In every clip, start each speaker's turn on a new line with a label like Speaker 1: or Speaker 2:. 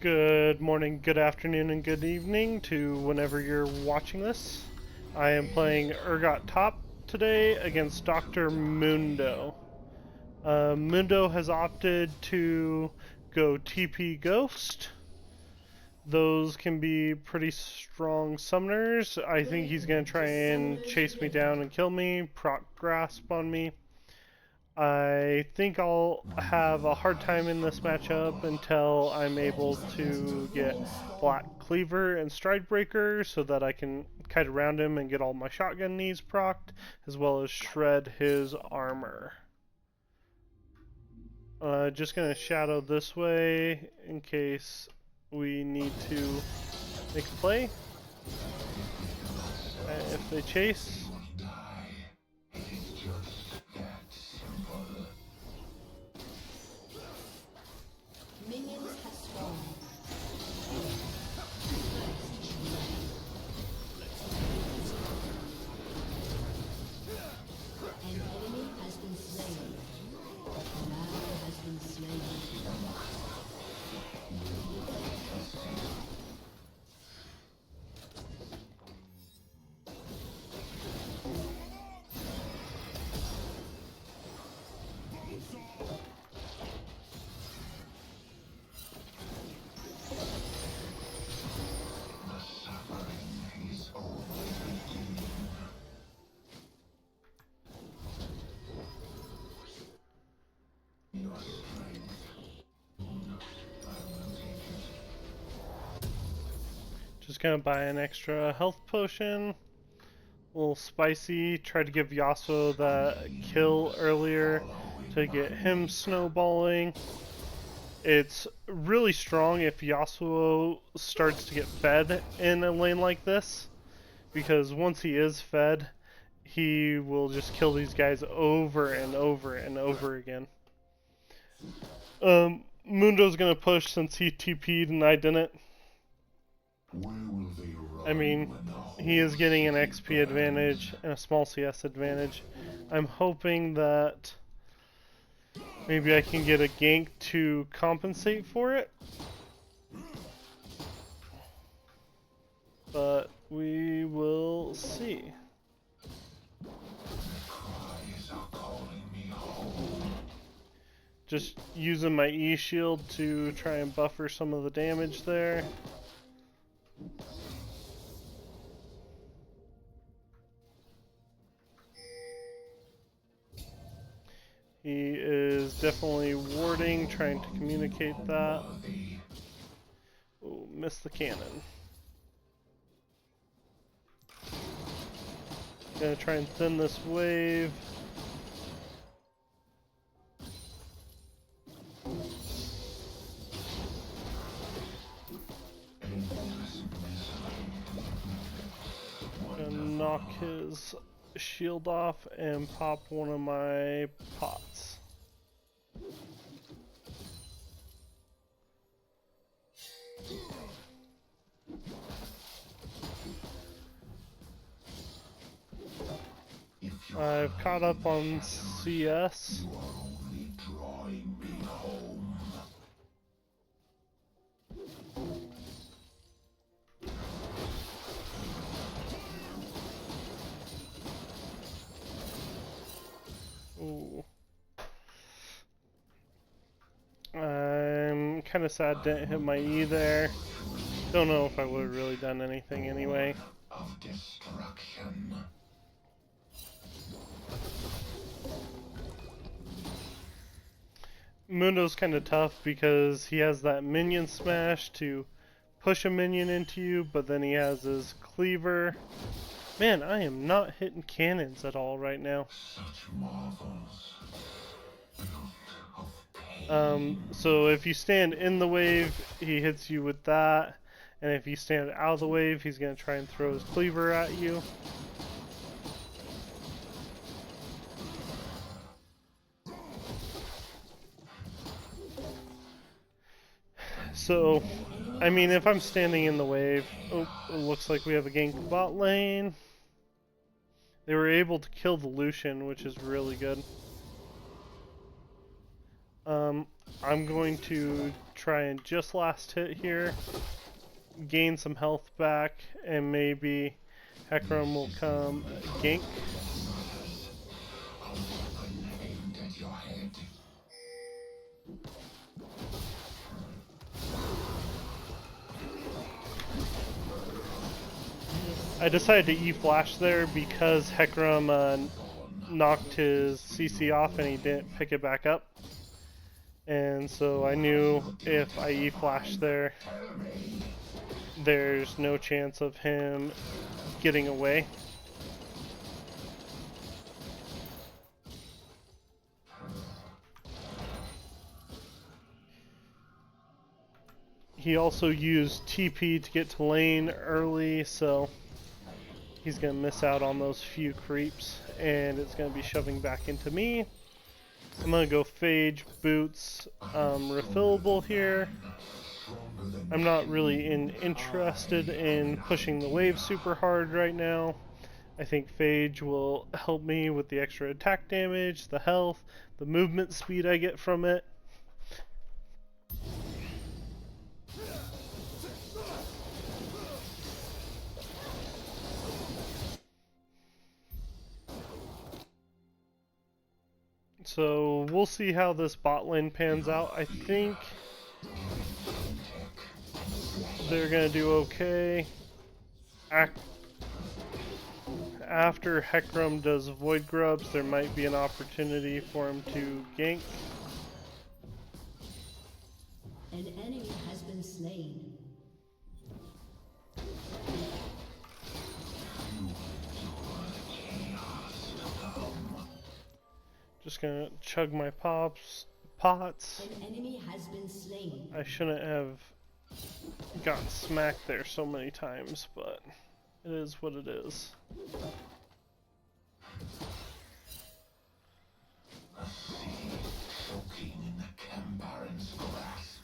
Speaker 1: Good morning, good afternoon, and good evening to whenever you're watching this. I am playing Urgot top today against Dr. Mundo. Mundo has opted to go TP Ghost. Those can be pretty strong summoners. I think he's going to try and chase me down and kill me, proc grasp on me. I think I'll have a hard time in this matchup until I'm able to get Black Cleaver and Stride Breaker so that I can kite around him and get all my shotgun knees procced, as well as shred his armor. Just gonna shadow this way in case we need to make a play. If they chase.
Speaker 2: Minions have spawned. An enemy has been slain. An ally has been slain.
Speaker 1: Just gonna buy an extra health potion. A little spicy. Tried to give Yasuo that kill earlier to get him snowballing. It's really strong if Yasuo starts to get fed in a lane like this, because once he is fed, he will just kill these guys over and over and over again. Mundo's gonna push since he TP'd and I didn't. I mean, he is getting an XP advantage and a small CS advantage. I'm hoping that maybe I can get a gank to compensate for it. But we will see. Just using my E shield to try and buffer some of the damage there. He is definitely warding, trying to communicate that. Oh, missed the cannon. Gonna try and thin this wave. Gonna knock his shield off and pop one of my pots. I've caught up on CS. Ooh. I'm kind of sad didn't hit my E there. Don't know if I would have really done anything anyway.
Speaker 3: Of destruction.
Speaker 1: Mundo's kind of tough because he has that minion smash to push a minion into you, but then he has his cleaver. Man, I am not hitting cannons at all right now.
Speaker 3: Such marvels. Of
Speaker 1: So if you stand in the wave, he hits you with that. And if you stand out of the wave, he's going to try and throw his cleaver at you. So, I mean, if I'm standing in the wave, oh, it looks like we have a gank bot lane. They were able to kill the Lucian, which is really good. I'm going to try and just last hit here, gain some health back, and maybe Hecarim will come gank.
Speaker 3: Aimed at your head.
Speaker 1: I decided to E-flash there because Hecarim knocked his CC off and he didn't pick it back up. And so I knew if I E-flash there, there's no chance of him getting away. He also used TP to get to lane early, so he's going to miss out on those few creeps, and it's going to be shoving back into me. I'm going to go Phage, Boots, refillable here. I'm not really interested in pushing the wave super hard right now. I think Phage will help me with the extra attack damage, the health, the movement speed I get from it. So we'll see how this bot lane pans out. I think they're gonna do okay. After Hecarim does Void Grubs, there might be an opportunity for him to gank.
Speaker 2: An enemy has been slain.
Speaker 1: Just gonna chug my pots.
Speaker 2: An enemy has been slain.
Speaker 1: I shouldn't have gotten smacked there so many times, but it is what it is.
Speaker 3: A sea choking in the Cambaran's grasp.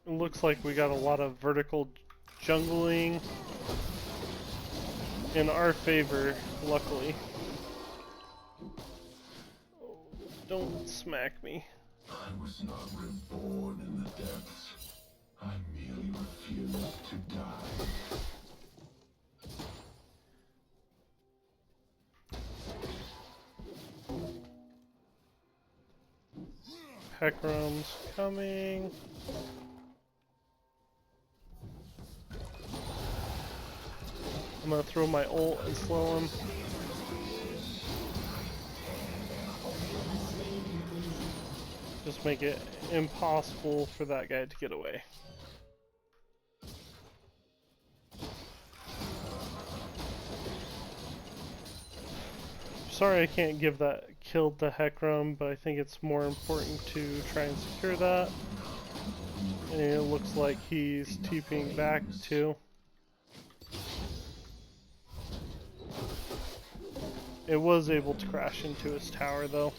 Speaker 1: It looks like we got a lot of vertical jungling in our favor, luckily. Oh, don't smack me.
Speaker 3: I was not reborn in the depths. I merely refused to die.
Speaker 1: Hecarim's coming. I'm gonna throw my ult and slow him. Just make it impossible for that guy to get away. Sorry I can't give that kill to Hecarim, but I think it's more important to try and secure that. And it looks like he's TPing back too. It was able to crash into his tower though.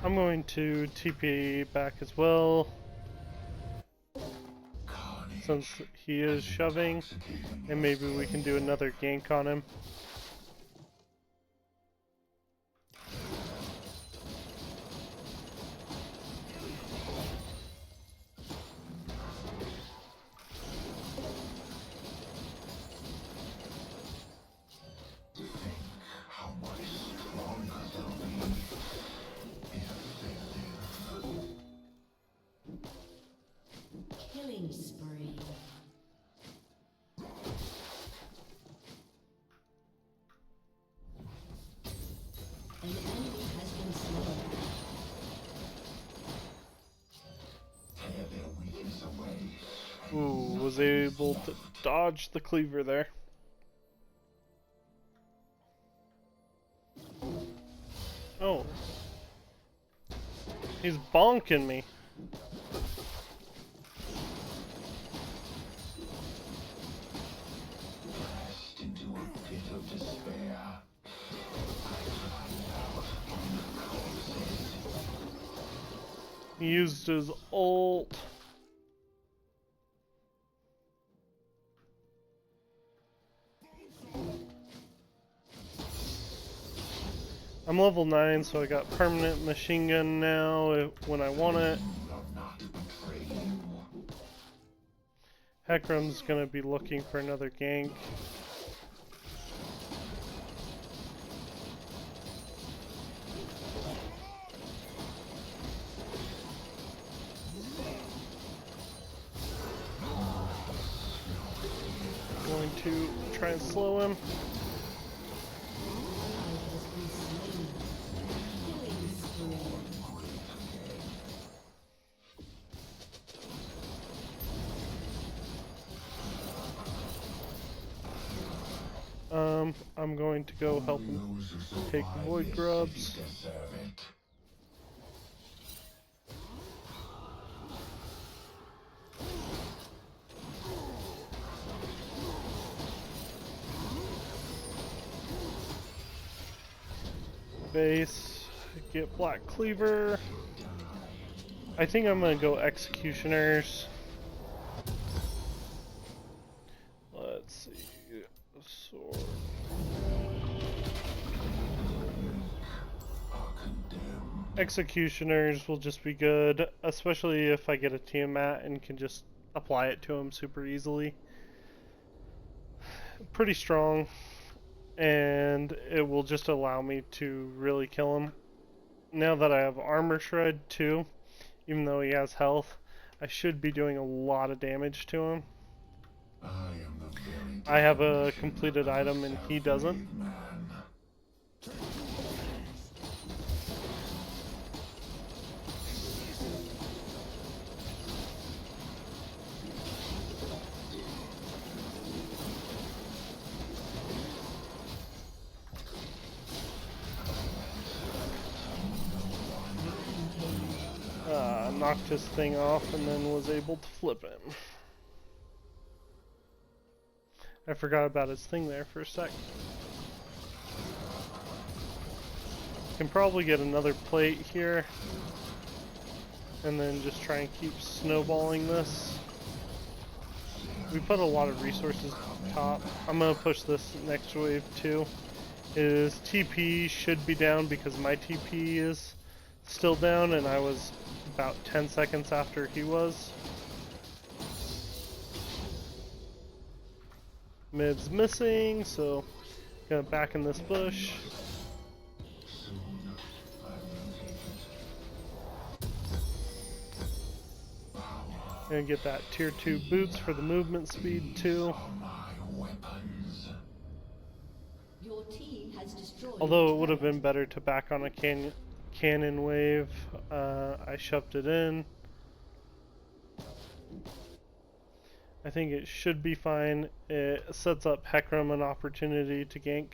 Speaker 1: I'm going to TP back as well, since he is shoving, and maybe we can do another gank on him.
Speaker 3: How much stronger they'll be if they live.
Speaker 2: Killing spree. An enemy has been slain.
Speaker 3: Tear their weakness away.
Speaker 1: Ooh, was able to dodge the cleaver there. Oh. He's bonking me.
Speaker 3: Pressed into a pit of despair.
Speaker 1: He used his ult. I'm level 9, so I got permanent machine gun now when I want it. Hecarim's gonna be looking for another gank. Going to try and slow him. I'm going to go help him take void grubs. Base, get Black Cleaver. I think I'm gonna go Executioners. Let's see. Sword. Executioners will just be good, especially if I get a Tiamat and can just apply it to him super easily. Pretty strong, and it will just allow me to really kill him. Now that I have Armor Shred too, even though he has health, I should be doing a lot of damage to him. I have a completed item and he doesn't. Knocked his thing off and then was able to flip him. I forgot about his thing there for a sec. Can probably get another plate here and then just try and keep snowballing this. We put a lot of resources top. I'm gonna push this next wave too. His TP should be down because my TP is still down and I was about 10 seconds after he was. Mid's missing, so gonna back in this bush. Gonna get that tier 2 boots for the movement speed too.
Speaker 2: Your team has destroyed.
Speaker 1: Although it would have been better to back on a cannon wave, I shoved it in. I think it should be fine. It sets up Hecarim an opportunity to gank.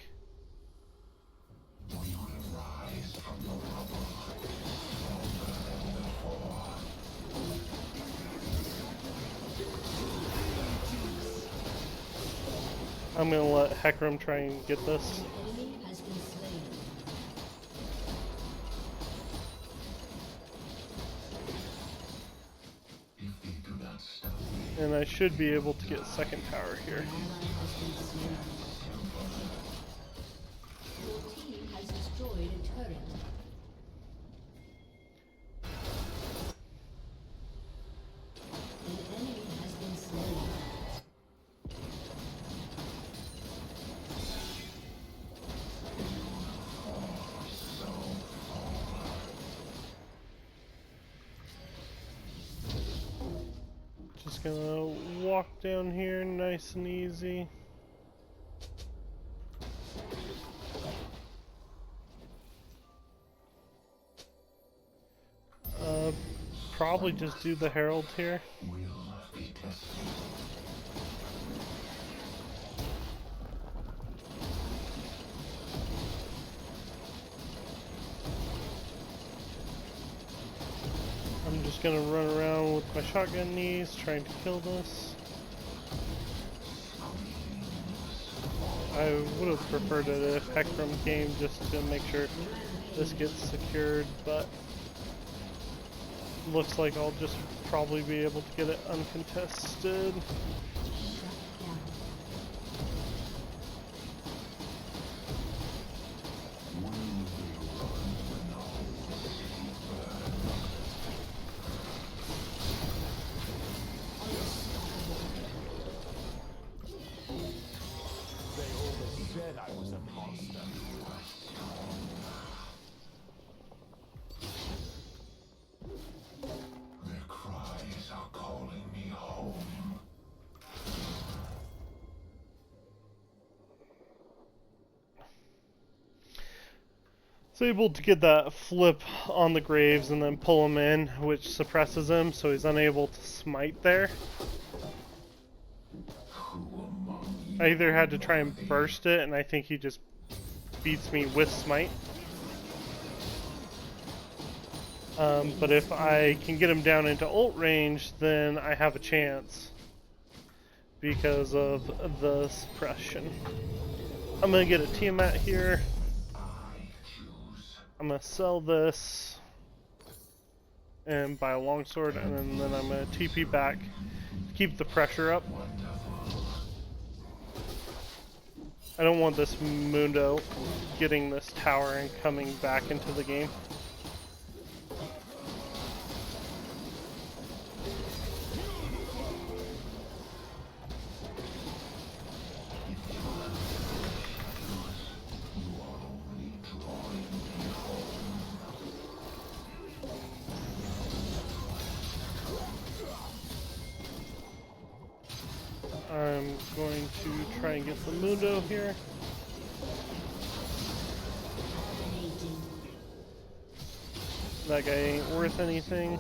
Speaker 1: I'm gonna let Hecarim try and get this.
Speaker 2: Enemy has been slain.
Speaker 1: And I should be able to get second tower here.
Speaker 2: Your team has destroyed a turret. An enemy has been slain.
Speaker 1: Just gonna walk down here nice and easy. Probably just do the Herald here. just gonna run around with my shotgun knees trying to kill this. I would have preferred it if Hecarim came just to make sure this gets secured, but looks like I'll just probably be able to get it uncontested. Able to get that flip on the graves and then pull him in, which suppresses him, so he's unable to smite there. I either had to try and burst it, and I think he just beats me with smite. But if I can get him down into ult range, then I have a chance because of the suppression. I'm gonna get a Tiamat here. I'm gonna sell this and buy a longsword, and then I'm gonna TP back to keep the pressure up. I don't want this Mundo getting this tower and coming back into the game. I'm going to try and get the Mundo here. That guy ain't worth anything.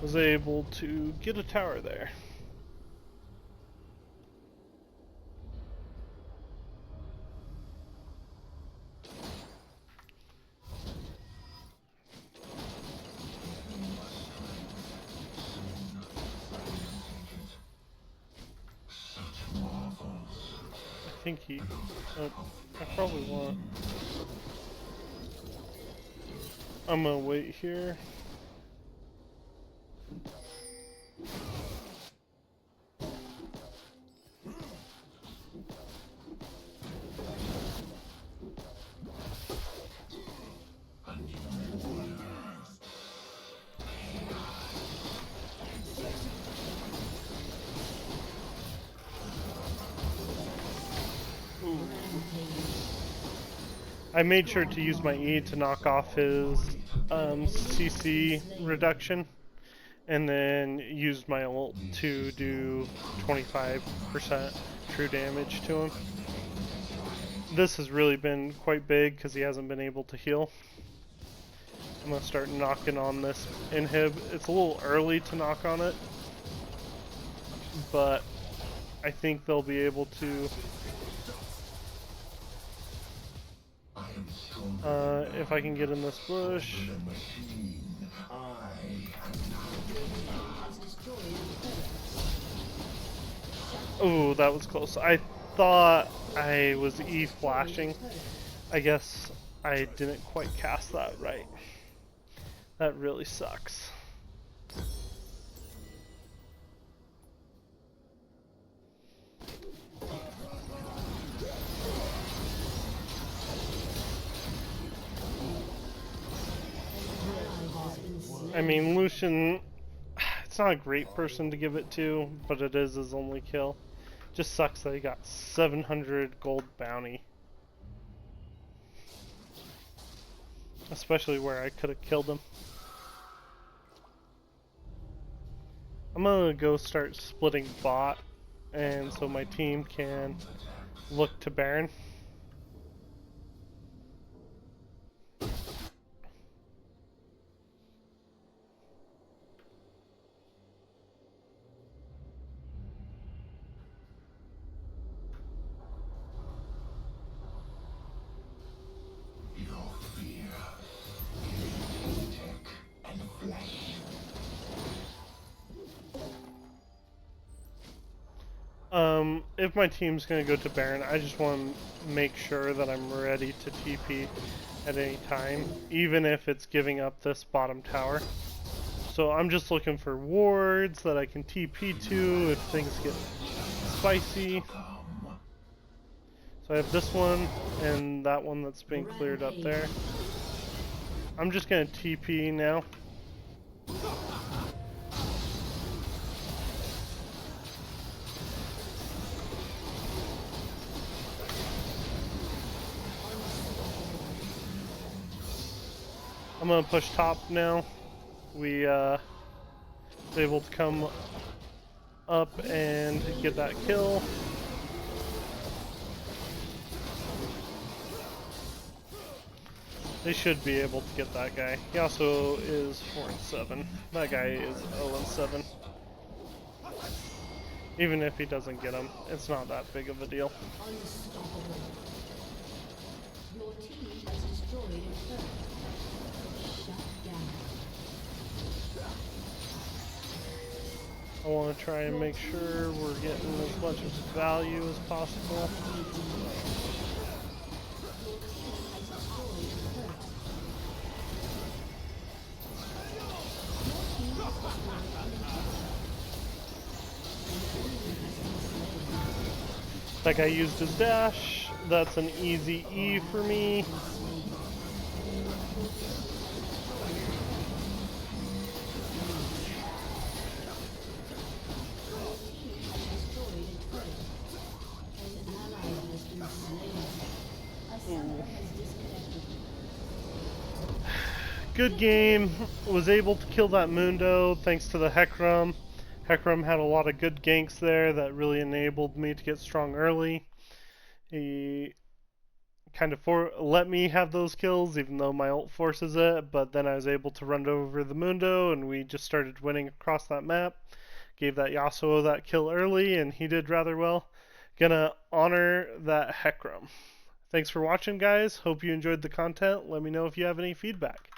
Speaker 1: Was able to get a tower there. I think he... I probably want... I'm gonna wait here. I made sure to use my E to knock off his CC reduction, and then used my ult to do 25% true damage to him. This has really been quite big because he hasn't been able to heal. I'm going to start knocking on this inhib. It's a little early to knock on it, but I think they'll be able to... if I can get in this bush. Ooh, that was close. I thought I was E flashing. I guess I didn't quite cast that right. That really sucks. I mean, Lucian, it's not a great person to give it to, but it is his only kill. Just sucks that he got 700 gold bounty. Especially where I could have killed him. I'm gonna go start splitting bot and so my team can look to Baron.
Speaker 3: Your fear is tech and flesh.
Speaker 1: If my team's gonna go to Baron, I just want to make sure that I'm ready to TP at any time, even if it's giving up this bottom tower. So I'm just looking for wards that I can TP to if things get spicy. So I have this one and that one that's been cleared up there. I'm just gonna TP now. I'm gonna push top now. We was able to come up and get that kill. They should be able to get that guy. He also is 4-7. That guy is 0-7. Even if he doesn't get him, it's not that big of a deal.
Speaker 2: Unstoppable. Your team has destroyed a turret. Shut down.
Speaker 1: I want to try and make sure we're getting as much value as possible. That guy used his dash. That's an easy E for me. Good game. Was able to kill that Mundo thanks to the Hecarim. Hecarim had a lot of good ganks there that really enabled me to get strong early. He kind of let me have those kills even though my ult forces it, but then I was able to run over the Mundo and we just started winning across that map. Gave that Yasuo that kill early and he did rather well. Gonna honor that Hecarim. Thanks for watching, guys. Hope you enjoyed the content. Let me know if you have any feedback.